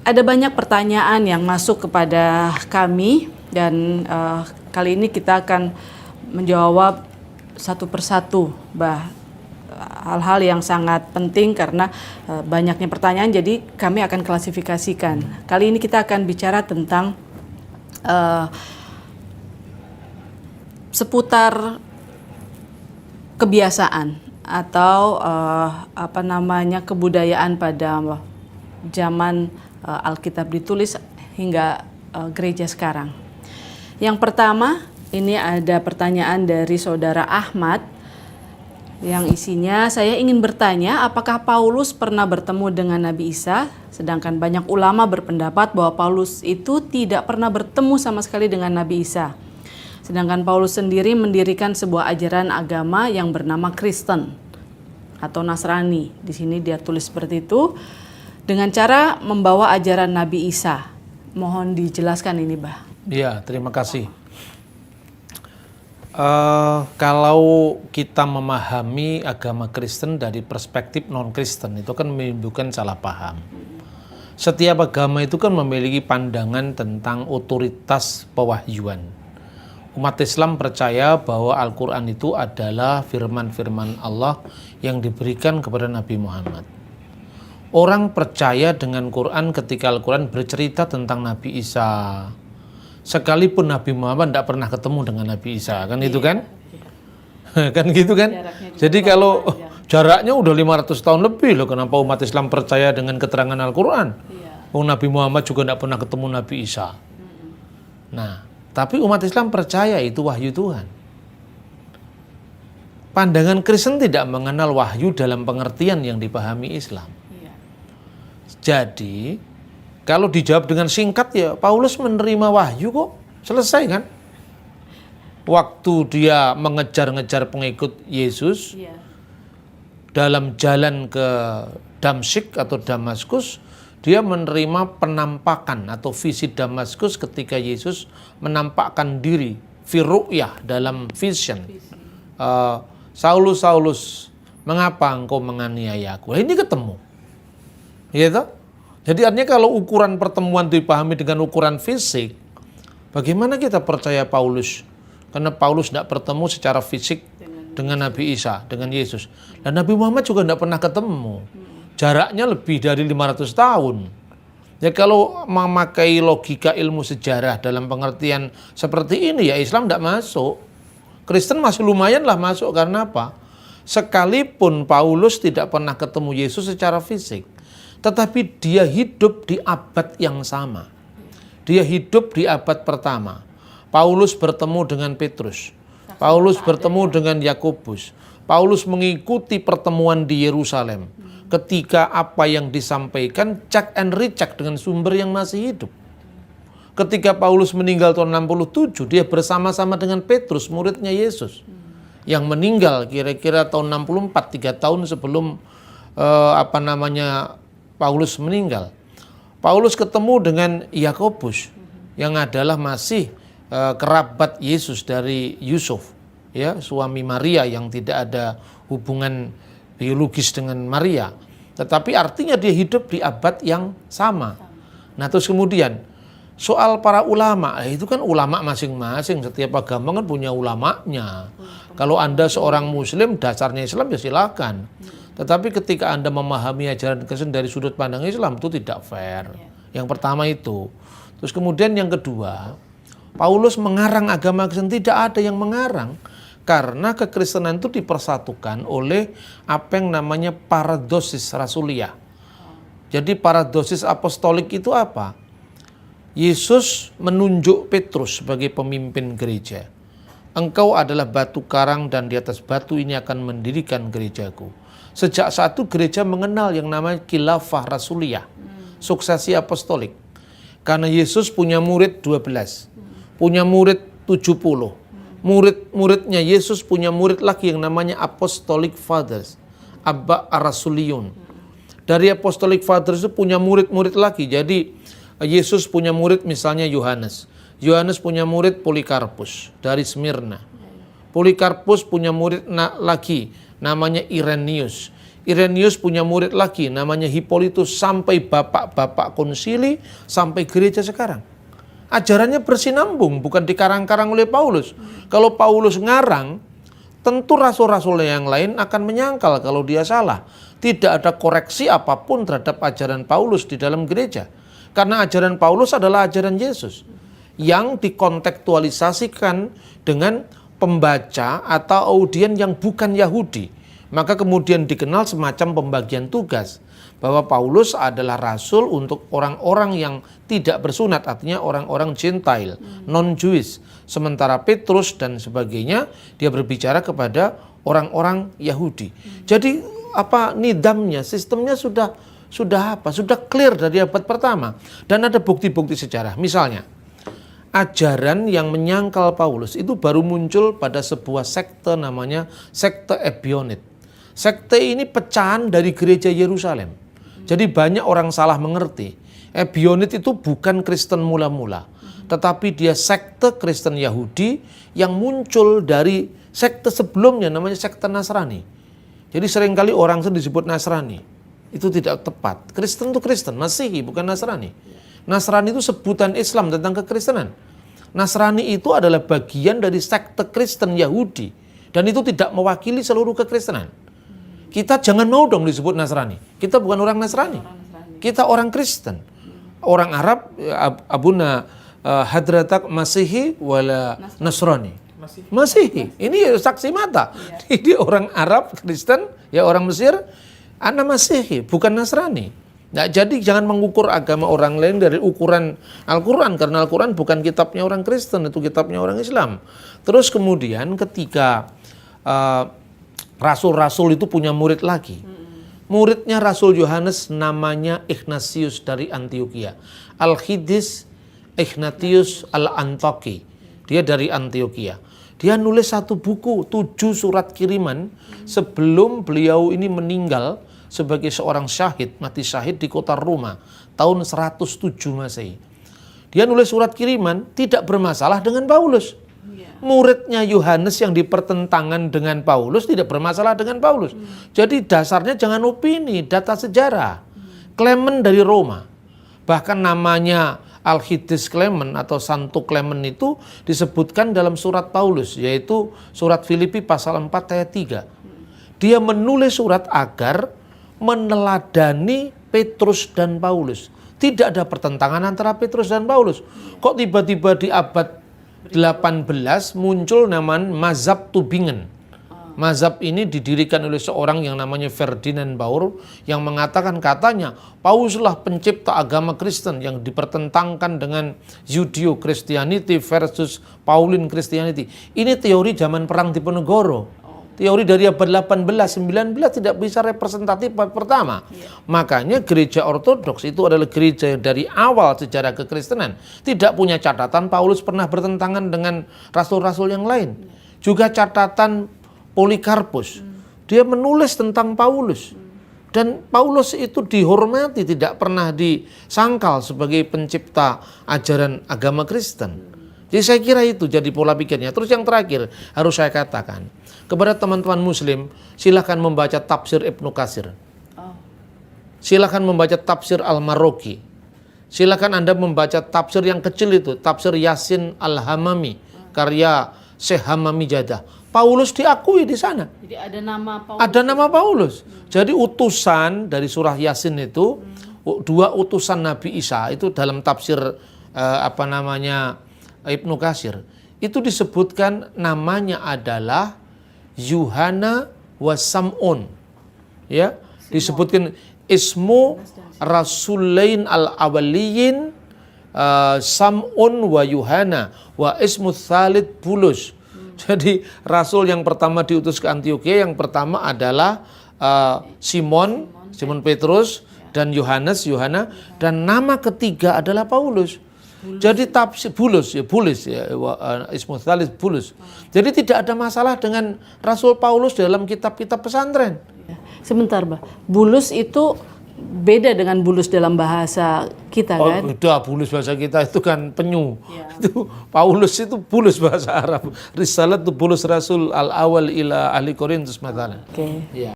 ada banyak pertanyaan yang masuk kepada kami dan kali ini kita akan menjawab satu persatu, hal-hal yang sangat penting karena banyaknya pertanyaan, jadi kami akan klasifikasikan. Kali ini kita akan bicara tentang seputar kebiasaan atau kebudayaan pada zaman Alkitab ditulis hingga gereja sekarang. Yang pertama, ini ada pertanyaan dari saudara Ahmad yang isinya, saya ingin bertanya apakah Paulus pernah bertemu dengan Nabi Isa, sedangkan banyak ulama berpendapat bahwa Paulus itu tidak pernah bertemu sama sekali dengan Nabi Isa. Sedangkan Paulus sendiri mendirikan sebuah ajaran agama yang bernama Kristen atau Nasrani. Di sini dia tulis seperti itu, dengan cara membawa ajaran Nabi Isa. Mohon dijelaskan ini, Bah. Ya, terima kasih. Kalau kita memahami agama Kristen dari perspektif non-Kristen, itu kan menimbulkan salah paham. Setiap agama itu kan memiliki pandangan tentang otoritas pewahyuan. Umat Islam percaya bahwa Al-Quran itu adalah firman-firman Allah yang diberikan kepada Nabi Muhammad. Orang percaya dengan Quran ketika Al-Quran bercerita tentang Nabi Isa. Sekalipun Nabi Muhammad tidak pernah ketemu dengan Nabi Isa, kan itu kan? Kan gitu kan? Jadi kalau jaraknya udah 500 tahun lebih loh, kenapa umat Islam percaya dengan keterangan Al-Quran? Nabi Muhammad juga tidak pernah ketemu Nabi Isa. Nah, tapi umat Islam percaya itu wahyu Tuhan. Pandangan Kristen tidak mengenal wahyu dalam pengertian yang dipahami Islam. Jadi, kalau dijawab dengan singkat ya, Paulus menerima wahyu kok, selesai kan? Waktu dia mengejar-ngejar pengikut Yesus, dalam jalan ke Damsyik atau Damaskus, dia menerima penampakan atau visi Damaskus ketika Yesus menampakkan diri, firu'yah dalam vision. Saulus, Saulus, mengapa engkau menganiaya aku? Ini ketemu. Gitu? Jadi artinya kalau ukuran pertemuan dipahami dengan ukuran fisik, bagaimana kita percaya Paulus? Karena Paulus tidak bertemu secara fisik dengan Nabi Isa, dengan Yesus. Dan Nabi Muhammad juga tidak pernah ketemu. Jaraknya lebih dari 500 tahun. Ya kalau memakai logika ilmu sejarah dalam pengertian seperti ini, ya Islam tidak masuk. Kristen masih lumayan lah masuk, karena apa? Sekalipun Paulus tidak pernah ketemu Yesus secara fisik, tetapi dia hidup di abad yang sama. Dia hidup di abad pertama. Paulus bertemu dengan Petrus. Paulus bertemu dengan Yakobus. Paulus mengikuti pertemuan di Yerusalem. Ketika apa yang disampaikan check and recheck dengan sumber yang masih hidup. Ketika Paulus meninggal tahun 67, dia bersama-sama dengan Petrus, muridnya Yesus. Yang meninggal kira-kira tahun 64, 3 tahun sebelum Paulus meninggal. Paulus ketemu dengan Yakobus yang adalah masih kerabat Yesus dari Yusuf, ya, suami Maria yang tidak ada hubungan biologis dengan Maria. Tetapi artinya dia hidup di abad yang sama. Nah, terus kemudian soal para ulama, itu kan ulama masing-masing, setiap agama kan punya ulamanya. Kalau Anda seorang muslim, dasarnya Islam ya silakan. Tetapi ketika Anda memahami ajaran Kristen dari sudut pandang Islam, itu tidak fair. Yang pertama itu. Terus kemudian yang kedua, Paulus mengarang agama Kristen, tidak ada yang mengarang. Karena kekristenan itu dipersatukan oleh apa yang namanya paradosis rasuliah. Jadi paradosis apostolik itu apa? Yesus menunjuk Petrus sebagai pemimpin gereja. Engkau adalah batu karang dan di atas batu ini akan mendirikan gerejaku. Sejak saat itu gereja mengenal yang namanya khilafah rasuliyah, suksesi apostolik. Karena Yesus punya murid 12, punya murid 70. Murid-muridnya Yesus punya murid lagi yang namanya apostolic fathers, abba ar-rasuliyun. Dari apostolic fathers itu punya murid-murid lagi. Jadi Yesus punya murid misalnya Yohanes. Yohanes punya murid Polikarpus dari Smyrna. Polikarpus punya murid lagi namanya Irenaeus. Irenaeus punya murid lagi namanya Hippolytus, sampai bapak-bapak konsili, sampai gereja sekarang. Ajarannya bersinambung, bukan dikarang-karang oleh Paulus. Kalau Paulus ngarang, tentu rasul-rasul yang lain akan menyangkal kalau dia salah. Tidak ada koreksi apapun terhadap ajaran Paulus di dalam gereja. Karena ajaran Paulus adalah ajaran Yesus yang dikontekstualisasikan dengan pembaca atau audien yang bukan Yahudi. Maka kemudian dikenal semacam pembagian tugas, bahwa Paulus adalah rasul untuk orang-orang yang tidak bersunat, artinya orang-orang Gentile, non-Jewish. Sementara Petrus dan sebagainya, dia berbicara kepada orang-orang Yahudi. Jadi nidamnya, sistemnya sudah clear dari abad pertama. Dan ada bukti-bukti sejarah. Misalnya, ajaran yang menyangkal Paulus itu baru muncul pada sebuah sekte namanya sekte Ebionit. Sekte ini pecahan dari gereja Yerusalem. Jadi banyak orang salah mengerti. Ebionit itu bukan Kristen mula-mula, tetapi dia sekte Kristen Yahudi yang muncul dari sekte sebelumnya namanya sekte Nasrani. Jadi seringkali orang disebut Nasrani. Itu tidak tepat. Kristen itu Kristen, Masihi bukan Nasrani. Nasrani itu sebutan Islam tentang kekristenan. Nasrani itu adalah bagian dari sekte Kristen Yahudi. Dan itu tidak mewakili seluruh kekristenan. Kita jangan mau dong disebut Nasrani. Kita bukan orang Nasrani. Kita orang Kristen. Orang Arab, Abuna Hadratak Masihi wala Nasrani. Masihi. Ini saksi mata. Ini orang Arab, Kristen, ya orang Mesir, anak Masihi, bukan Nasrani. Nah, jadi jangan mengukur agama orang lain dari ukuran Al-Quran. Karena Al-Quran bukan kitabnya orang Kristen, itu kitabnya orang Islam. Terus kemudian ketika rasul-rasul itu punya murid lagi. Muridnya Rasul Yohanes namanya Ignatius dari Antioquia. Al-Khidis Ignatius Al-Antoki. Dia dari Antioquia. Dia nulis satu buku, 7 surat kiriman sebelum beliau ini meninggal sebagai seorang syahid, mati syahid di kota Roma tahun 107 Masehi. Dia nulis surat kiriman tidak bermasalah dengan Paulus. Muridnya Yohanes yang dipertentangan dengan Paulus tidak bermasalah dengan Paulus. Jadi dasarnya jangan opini, data sejarah. Clement dari Roma, bahkan namanya Al-Khidis Clement atau Santo Clement itu disebutkan dalam surat Paulus, yaitu surat Filipi pasal 4 ayat 3. Dia menulis surat agar meneladani Petrus dan Paulus. Tidak ada pertentangan antara Petrus dan Paulus. Kok tiba-tiba di abad 18 muncul namanya mazhab Tubingen. Mazhab ini didirikan oleh seorang yang namanya Ferdinand Baur yang mengatakan katanya Pauluslah pencipta agama Kristen yang dipertentangkan dengan Judeo Christianity versus Pauline Christianity. Ini teori zaman perang Diponegoro. Teori dari abad 18, 19 tidak bisa representatif pertama. Makanya gereja ortodoks itu adalah gereja dari awal sejarah kekristenan. Tidak punya catatan Paulus pernah bertentangan dengan rasul-rasul yang lain. Juga catatan Polikarpus. Dia menulis tentang Paulus. Dan Paulus itu dihormati, tidak pernah disangkal sebagai pencipta ajaran agama Kristen. Jadi saya kira itu jadi pola pikirnya. Terus yang terakhir harus saya katakan kepada teman-teman muslim, silakan membaca tafsir Ibnu Katsir. Silakan membaca tafsir Al-Maroki. Silakan Anda membaca tafsir yang kecil itu, tafsir Yasin Al-Hamami, karya Syekh Hamami Jadah. Paulus diakui di sana. Jadi ada nama Paulus. Ada nama Paulus. Jadi utusan dari surah Yasin itu, 2 utusan Nabi Isa itu dalam tafsir Ibnu Katsir. Itu disebutkan namanya adalah Yuhana wa Sam'un. Ya, disebutkan ismu Rasulain al-awaliyin Sam'un wa Yuhana wa ismu Thalid Bulus. Jadi rasul yang pertama diutus ke Antioquia yang pertama adalah Simon Petrus dan Yohana, dan nama ketiga adalah Paulus. Jadi tafsir Bulus ismu Thalid Bulus. Jadi tidak ada masalah dengan Rasul Paulus dalam kitab-kitab pesantren. Sebentar, Bah. Bulus itu beda dengan bulus dalam bahasa kita kan? Beda, bulus bahasa kita itu kan penyu. Itu Paulus itu bulus bahasa Arab. Risalat itu bulus Rasul al-awal ila ahli Korintus mathalan. Oke.